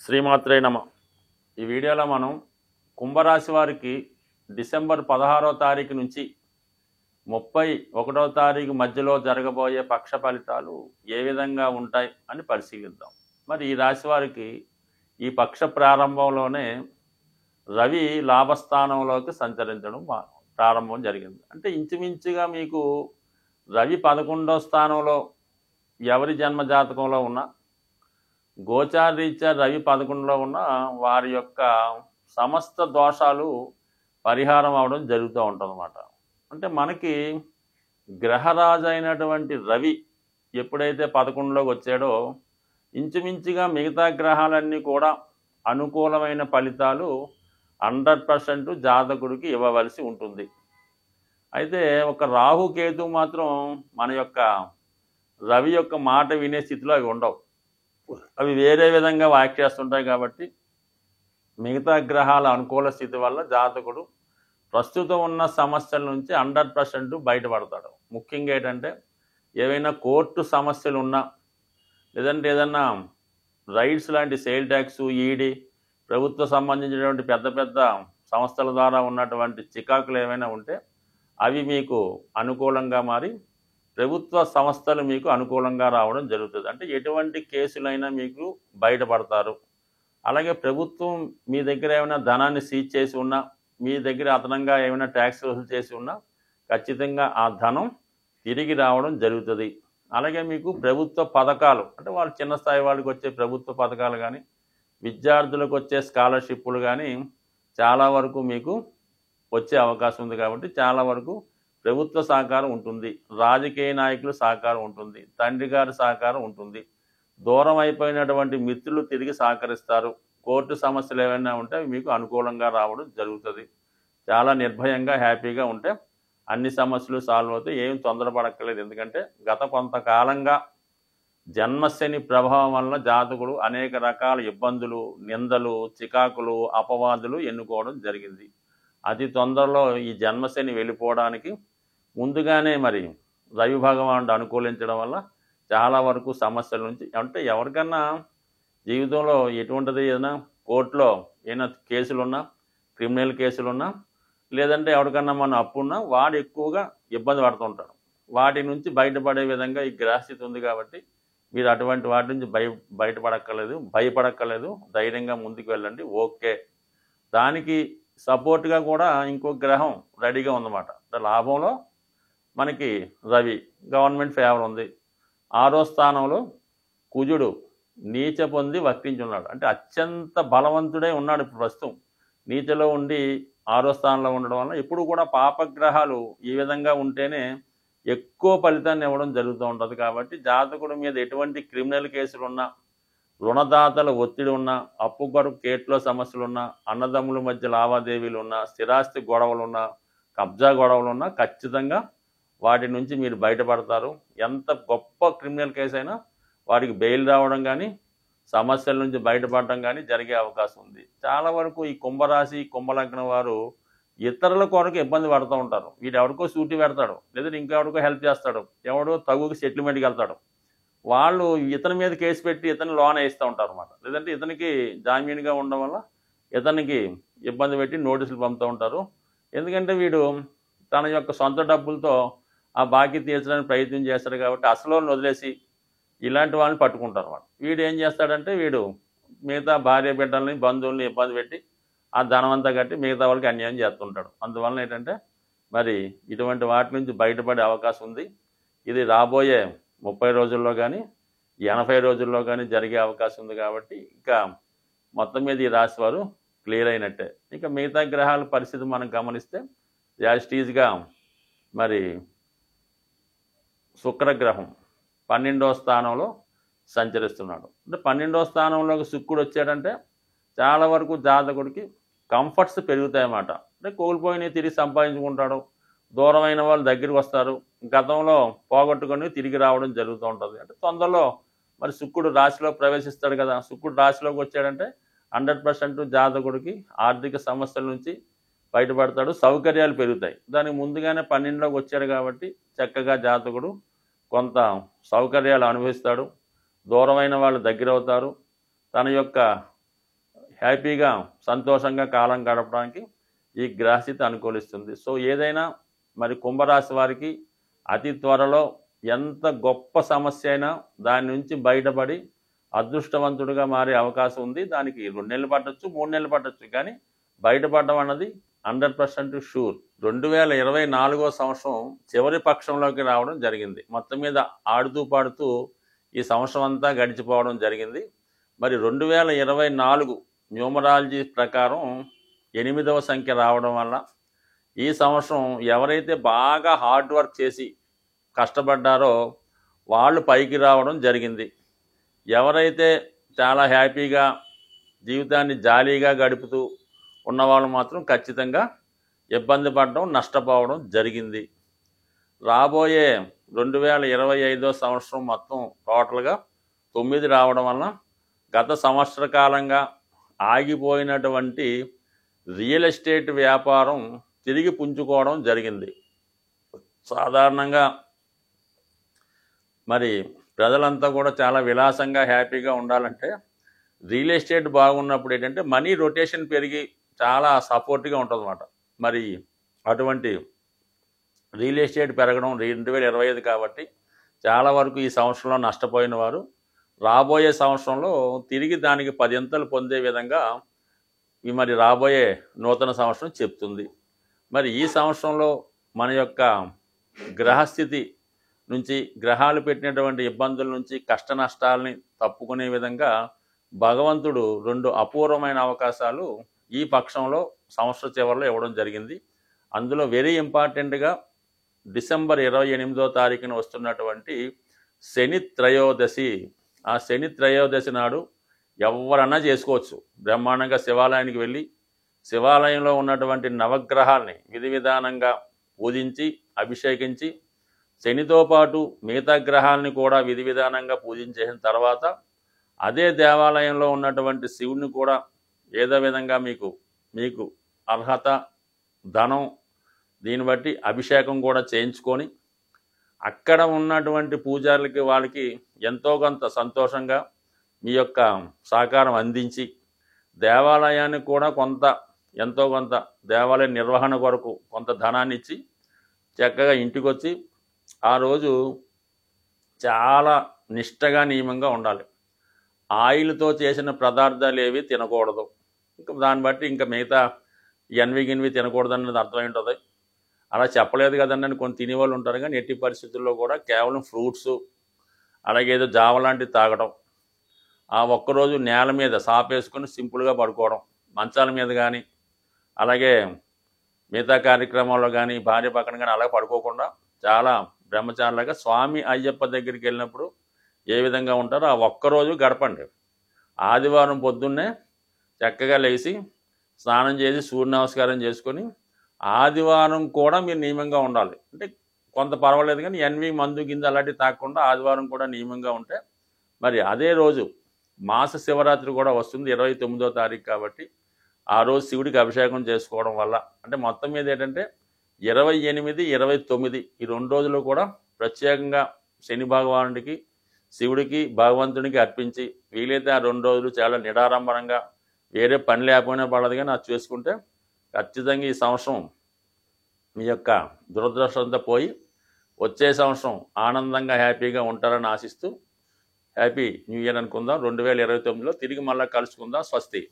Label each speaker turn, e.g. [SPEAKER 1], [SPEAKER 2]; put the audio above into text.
[SPEAKER 1] శ్రీమాత్రే నమ. ఈ వీడియోలో మనం కుంభరాశి వారికి డిసెంబర్ 16వ తారీఖు నుంచి 31వ తారీఖు మధ్యలో జరగబోయే పక్ష ఫలితాలు ఏ విధంగా ఉంటాయి అని పరిశీలిద్దాం. మరి ఈ రాశి వారికి ఈ పక్ష ప్రారంభంలోనే రవి లాభస్థానంలోకి సంచరించడం ప్రారంభం జరిగింది. అంటే ఇంచుమించుగా మీకు రవి 11వ స్థానంలో ఎవరి జన్మ జాతకంలో ఉన్నా, గోచారీత్యా రవి 11లో ఉన్న వారి యొక్క సమస్త దోషాలు పరిహారం అవడం జరుగుతూ ఉంటుందన్నమాట. అంటే మనకి గ్రహరాజు అయినటువంటి రవి ఎప్పుడైతే 11లోకి వచ్చాడో ఇంచుమించుగా మిగతా గ్రహాలన్నీ కూడా అనుకూలమైన ఫలితాలు 100% జాతకుడికి ఇవ్వవలసి ఉంటుంది. అయితే ఒక రాహుకేతు మాత్రం మన యొక్క రవి యొక్క మాట వినే స్థితిలో అవి ఉండవు. అవి వేరే విధంగా వాక్ చేస్తుంటాయి. కాబట్టి మిగతా గ్రహాల అనుకూల స్థితి వల్ల జాతకుడు ప్రస్తుతం ఉన్న సమస్యల నుంచి 100% బయటపడతాడు. ముఖ్యంగా ఏంటంటే ఏవైనా కోర్టు సమస్యలు ఉన్నా, లేదంటే ఏదన్నా రైట్స్ లాంటి సేల్ ట్యాక్స్, ఈడీ, ప్రభుత్వ సంబంధించినటువంటి పెద్ద పెద్ద సంస్థల ద్వారా ఉన్నటువంటి చికాకులు ఏమైనా ఉంటే అవి మీకు అనుకూలంగా మారి ప్రభుత్వ సంస్థలు మీకు అనుకూలంగా రావడం జరుగుతుంది. అంటే ఎటువంటి కేసులైనా మీకు బయటపడతారు. అలాగే ప్రభుత్వం మీ దగ్గర ఏమైనా ధనాన్ని సీజ్ చేసి ఉన్నా, మీ దగ్గర అదనంగా ఏమైనా ట్యాక్స్ వసూలు చేసి ఉన్నా ఖచ్చితంగా ఆ ధనం తిరిగి రావడం జరుగుతుంది. అలాగే మీకు ప్రభుత్వ పథకాలు, అంటే వాళ్ళు చిన్న స్థాయి వాళ్ళకి వచ్చే ప్రభుత్వ పథకాలు కానీ, విద్యార్థులకు వచ్చే స్కాలర్షిప్లు కానీ చాలా వరకు మీకు వచ్చే అవకాశం ఉంది. కాబట్టి చాలా వరకు ప్రభుత్వ సహకారం ఉంటుంది, రాజకీయ నాయకుల సహకారం ఉంటుంది, తండ్రి గారి సహకారం ఉంటుంది, దూరం అయిపోయినటువంటి మిత్రులు తిరిగి సహకరిస్తారు. కోర్టు సమస్యలు ఏమైనా ఉంటే మీకు అనుకూలంగా రావడం జరుగుతుంది. చాలా నిర్భయంగా హ్యాపీగా ఉంటే అన్ని సమస్యలు సాల్వ్ అవుతాయి. ఏం తొందరపడక్కర్లేదు. ఎందుకంటే గత కొంతకాలంగా జన్మశని ప్రభావం వల్ల జాతకుడు అనేక రకాల ఇబ్బందులు, నిందలు, చికాకులు, అపవాదులు ఎన్నుకోవడం జరిగింది. అతి తొందరలో ఈ జన్మశని వెళ్ళిపోవడానికి ముందుగానే మరి రవి భగవానుడు అనుకూలించడం వల్ల చాలా వరకు సమస్యల నుంచి, అంటే ఎవరికన్నా జీవితంలో ఎటువంటిది ఏదైనా కోర్టులో ఏమైనా కేసులున్నా, క్రిమినల్ కేసులున్నా, లేదంటే ఎవరికన్నా మన అప్పున్నా వాడు ఎక్కువగా ఇబ్బంది పడుతుంటాడు. వాటి నుంచి బయటపడే విధంగా ఈ గ్రహస్థితి ఉంది. కాబట్టి మీరు అటువంటి వాటి నుంచి భయపడక్కర్లేదు. ధైర్యంగా ముందుకు వెళ్ళండి. ఓకే. దానికి సపోర్ట్గా కూడా ఇంకో గ్రహం రెడీగా ఉందన్నమాట. లాభంలో మనకి రవి గవర్నమెంట్ ఫేవర్ ఉంది. 6వ స్థానంలో కుజుడు నీచ పొంది వక్రించున్నాడు. అంటే అత్యంత బలవంతుడే ఉన్నాడు. ఇప్పుడు ప్రస్తుతం నీచలో ఉండి 6వ స్థానంలో ఉండడం వల్ల ఎప్పుడు కూడా పాపగ్రహాలు ఈ విధంగా ఉంటేనే ఎక్కువ ఫలితాన్ని ఇవ్వడం జరుగుతూ ఉంటుంది. కాబట్టి జాతకుడి మీద ఎటువంటి క్రిమినల్ కేసులు ఉన్నా, రుణదాతల ఒత్తిడి ఉన్నా, అప్పు కొరకు కేట్లో సమస్యలున్నా, అన్నదమ్ముల మధ్య లావాదేవీలు ఉన్నా, స్థిరాస్తి గొడవలున్నా, కబ్జా గొడవలున్నా ఖచ్చితంగా వాటి నుంచి మీరు బయటపడతారు. ఎంత గొప్ప క్రిమినల్ కేసు అయినా వారికి బెయిల్ రావడం కానీ, సమస్యల నుంచి బయటపడడం కానీ జరిగే అవకాశం ఉంది. చాలా వరకు ఈ కుంభరాశి, కుంభలగ్నం వారు ఇతరుల కొరకు ఇబ్బంది పడుతూ ఉంటారు. వీడు ఎవరికో సూటి పెడతాడు, లేదంటే ఇంకెవరికో హెల్ప్ చేస్తాడు, ఎవడో తగుకి సెటిల్మెంట్కి వెళ్తాడు. వాళ్ళు ఇతని మీద కేసు పెట్టి ఇతని లోన్ వేస్తూ ఉంటారు అన్నమాట. లేదంటే ఇతనికి జామీన్గా ఉండడం వల్ల ఇతనికి ఇబ్బంది పెట్టి నోటీసులు పంపుతూ ఉంటారు. ఎందుకంటే వీడు తన యొక్క సొంత డబ్బులతో ఆ బాకీ తీర్చడానికి ప్రయత్నం చేస్తాడు. కాబట్టి అసలు వదిలేసి ఇలాంటి వాళ్ళని పట్టుకుంటారు అన్నమాట. వీడు ఏం చేస్తాడంటే వీడు మిగతా భార్య బిడ్డల్ని, బంధువుల్ని ఇబ్బంది పెట్టి ఆ ధనమంతా కట్టి మిగతా వాళ్ళకి అన్యాయం చేస్తుంటాడు. అందువలన ఏంటంటే మరి ఇటువంటి వాటి నుంచి బయటపడే అవకాశం ఉంది. ఇది రాబోయే 30 రోజుల్లో కానీ 80 రోజుల్లో కానీ జరిగే అవకాశం ఉంది. కాబట్టి ఇంకా మొత్తం మీద ఈ రాశి వారు క్లియర్ అయినట్టే. ఇంకా మిగతా గ్రహాల పరిస్థితి మనం గమనిస్తే యాస్టీజ్గా మరి శుక్రగ్రహం 12వ స్థానంలో సంచరిస్తున్నాడు. అంటే 12వ స్థానంలోకి శుక్రుడు వచ్చాడంటే చాలా వరకు జాతకుడికి కంఫర్ట్స్ పెరుగుతాయన్నమాట. అంటే కోల్పోయినవి తిరిగి సంపాదించుకుంటాడు, దూరమైన వాళ్ళు దగ్గరికి వస్తారు, గతంలో పోగొట్టుకొని తిరిగి రావడం జరుగుతూ ఉంటుంది. అంటే తొందరలో మరి శుక్రుడు రాశిలో ప్రవేశిస్తాడు కదా. శుక్రుడు రాశిలోకి వచ్చాడంటే 100% జాతకుడికి ఆర్థిక సమస్యల నుంచి బయటపడతాడు, సౌకర్యాలు పెరుగుతాయి. దానికి ముందుగానే 12లోకి వచ్చాడు కాబట్టి చక్కగా జాతకుడు కొంత సౌకర్యాలు అనుభవిస్తాడు, దూరమైన వాళ్ళు దగ్గర అవుతారు, తన యొక్క హ్యాపీగా సంతోషంగా కాలం గడపడానికి ఈ గ్రహస్థితి అనుకూలిస్తుంది. సో ఏదైనా మరి కుంభరాశి వారికి అతి త్వరలో ఎంత గొప్ప సమస్య అయినా దాని నుంచి బయటపడి అదృష్టవంతుడిగా మారే అవకాశం ఉంది. దానికి 2 నెలలు పట్టొచ్చు, 3 నెలలు పట్టొచ్చు, కానీ బయటపడడం అన్నది 100% షూర్. 2024 సంవత్సరం చివరి పక్షంలోకి రావడం జరిగింది. మొత్తం మీద ఆడుతూ పాడుతూ ఈ సంవత్సరం అంతా గడిచిపోవడం జరిగింది. మరి 2024 న్యూమరాలజీ ప్రకారం 8వ సంఖ్య రావడం వల్ల ఈ సంవత్సరం ఎవరైతే బాగా హార్డ్ వర్క్ చేసి కష్టపడ్డారో వాళ్ళు పైకి రావడం జరిగింది. ఎవరైతే చాలా హ్యాపీగా జీవితాన్ని జాలీగా గడుపుతూ ఉన్నవాళ్ళు మాత్రం ఖచ్చితంగా ఇబ్బంది పడడం, నష్టపోవడం జరిగింది. రాబోయే 2025 సంవత్సరం మొత్తం టోటల్గా 9 రావడం వల్ల గత సంవత్సర కాలంగా ఆగిపోయినటువంటి రియల్ ఎస్టేట్ వ్యాపారం తిరిగి పుంజుకోవడం జరిగింది. సాధారణంగా మరి ప్రజలంతా కూడా చాలా విలాసంగా హ్యాపీగా ఉండాలంటే రియల్ ఎస్టేట్ బాగున్నప్పుడు ఏంటంటే మనీ రొటేషన్ పెరిగి చాలా సపోర్ట్గా ఉంటుందన్నమాట. మరి అటువంటి రియల్ ఎస్టేట్ పెరగడం 2025 కాబట్టి చాలా వరకు ఈ సంవత్సరంలో నష్టపోయిన వారు రాబోయే సంవత్సరంలో తిరిగి దానికి 10 పొందే విధంగా మరి రాబోయే నూతన సంవత్సరం చెప్తుంది. మరి ఈ సంవత్సరంలో మన యొక్క గ్రహస్థితి నుంచి, గ్రహాలు పెట్టినటువంటి ఇబ్బందుల నుంచి, కష్ట నష్టాలని తప్పుకునే విధంగా భగవంతుడు 2 అపూర్వమైన అవకాశాలు ఈ పక్షంలో సంవత్సర చివరిలో ఇవ్వడం జరిగింది. అందులో వెరీ ఇంపార్టెంట్గా డిసెంబర్ 28వ తారీఖున వస్తున్నటువంటి శని త్రయోదశి. ఆ శని త్రయోదశి నాడు ఎవరన్నా చేసుకోవచ్చు. బ్రహ్మాండంగా శివాలయానికి వెళ్ళి శివాలయంలో ఉన్నటువంటి నవగ్రహాల్ని విధి విధానంగా పూజించి అభిషేకించి శనితో పాటు మిగతా గ్రహాలని కూడా విధి విధానంగా పూజించేసిన తర్వాత అదే దేవాలయంలో ఉన్నటువంటి శివుని కూడా ఏదో విధంగా మీకు అర్హత, ధనం దీన్ని బట్టి అభిషేకం కూడా చేయించుకొని అక్కడ ఉన్నటువంటి పూజారులకి వాళ్ళకి ఎంతో కొంత సంతోషంగా మీ యొక్క సహకారం అందించి దేవాలయానికి కూడా ఎంతో కొంత దేవాలయ నిర్వహణ కొరకు కొంత ధనాన్ని ఇచ్చి చక్కగా ఇంటికి వచ్చి ఆ రోజు చాలా నిష్టగా నియమంగా ఉండాలి. ఆయిల్తో చేసిన పదార్థాలు ఏవి తినకూడదు. ఇంకా దాన్ని బట్టి ఇంకా మిగతా గిన్వి తినకూడదు అన్నది అర్థమై ఉంటుంది. అలా చెప్పలేదు కదండి అని కొన్ని తినేవాళ్ళు ఉంటారు, కానీ ఎట్టి పరిస్థితుల్లో కూడా కేవలం ఫ్రూట్స్ అలాగే ఏదో జావ లాంటివి తాగడం, ఆ ఒక్కరోజు నేల మీద సాపేసుకొని సింపుల్గా పడుకోవడం, మంచాల మీద కానీ అలాగే మిగతా కార్యక్రమాల్లో కానీ భార్య పక్కన కానీ అలా పడుకోకుండా చాలా బ్రహ్మచారులుగా స్వామి అయ్యప్ప దగ్గరికి వెళ్ళినప్పుడు ఏ విధంగా ఉంటారో ఆ ఒక్కరోజు గడపండి. ఆదివారం పొద్దున్నే చక్కగా లేచి స్నానం చేసి సూర్య నమస్కారం చేసుకొని ఆదివారం కూడా మీరు నియమంగా ఉండాలి. అంటే కొంత పర్వాలేదు, కానీ మందు గింజ అలాంటివి తాగకుండా ఆదివారం కూడా నియమంగా ఉంటే మరి అదే రోజు మాస శివరాత్రి కూడా వస్తుంది 29వ తారీఖు కాబట్టి ఆ రోజు శివుడికి అభిషేకం చేసుకోవడం వల్ల అంటే మొత్తం మీద ఏంటంటే 28, 29 ఈ 2 రోజులు కూడా ప్రత్యేకంగా శని భగవానుడికి, శివుడికి, భగవంతునికి అర్పించి వీలైతే ఆ 2 రోజులు చాలా నిడారంభరంగా వేరే పని లేకపోయినా పడదు, కానీ అది చేసుకుంటే ఖచ్చితంగా ఈ సంవత్సరం మీ యొక్క దురదృష్టంతో పోయి వచ్చే సంవత్సరం ఆనందంగా హ్యాపీగా ఉంటారని ఆశిస్తూ హ్యాపీ న్యూ ఇయర్ అనుకుందాం. 2029లో తిరిగి మళ్ళీ కలుసుకుందాం. స్వస్తి.